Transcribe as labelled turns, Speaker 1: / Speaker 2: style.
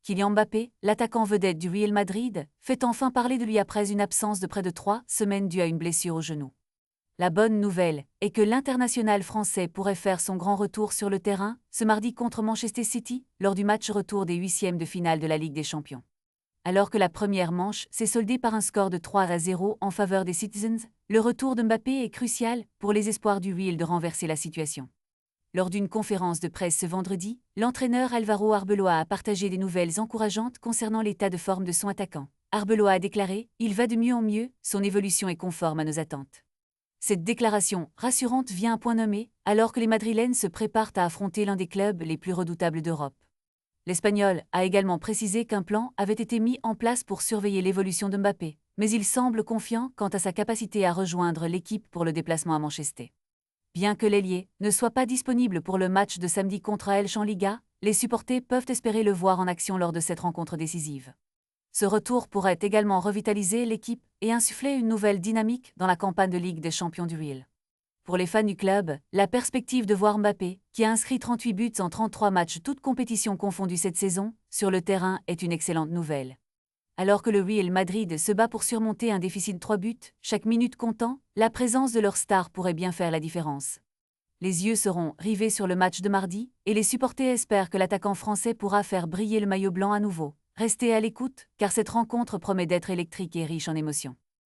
Speaker 1: Kylian Mbappé, l'attaquant vedette du Real Madrid, fait enfin parler de lui après une absence de près de 3 semaines due à une blessure au genou. La bonne nouvelle est que l'international français pourrait faire son grand retour sur le terrain ce mardi contre Manchester City lors du match retour des huitièmes de finale de la Ligue des Champions. Alors que la première manche s'est soldée par un score de 3-0 en faveur des Citizens, le retour de Mbappé est crucial pour les espoirs du Real de renverser la situation. Lors d'une conférence de presse ce vendredi, l'entraîneur Álvaro Arbeloa a partagé des nouvelles encourageantes concernant l'état de forme de son attaquant. Arbeloa a déclaré « Il va de mieux en mieux, son évolution est conforme à nos attentes ». Cette déclaration rassurante vient à point nommé, alors que les Madrilènes se préparent à affronter l'un des clubs les plus redoutables d'Europe. L'Espagnol a également précisé qu'un plan avait été mis en place pour surveiller l'évolution de Mbappé, mais il semble confiant quant à sa capacité à rejoindre l'équipe pour le déplacement à Manchester. Bien que l'ailier ne soit pas disponible pour le match de samedi contre Elche en Liga, les supporters peuvent espérer le voir en action lors de cette rencontre décisive. Ce retour pourrait également revitaliser l'équipe et insuffler une nouvelle dynamique dans la campagne de Ligue des Champions du Real. Pour les fans du club, la perspective de voir Mbappé, qui a inscrit 38 buts en 33 matchs toutes compétitions confondues cette saison, sur le terrain est une excellente nouvelle. Alors que le Real Madrid se bat pour surmonter un déficit de 3 buts, chaque minute comptant, la présence de leur star pourrait bien faire la différence. Les yeux seront rivés sur le match de mardi, et les supporters espèrent que l'attaquant français pourra faire briller le maillot blanc à nouveau. Restez à l'écoute, car cette rencontre promet d'être électrique et riche en émotions.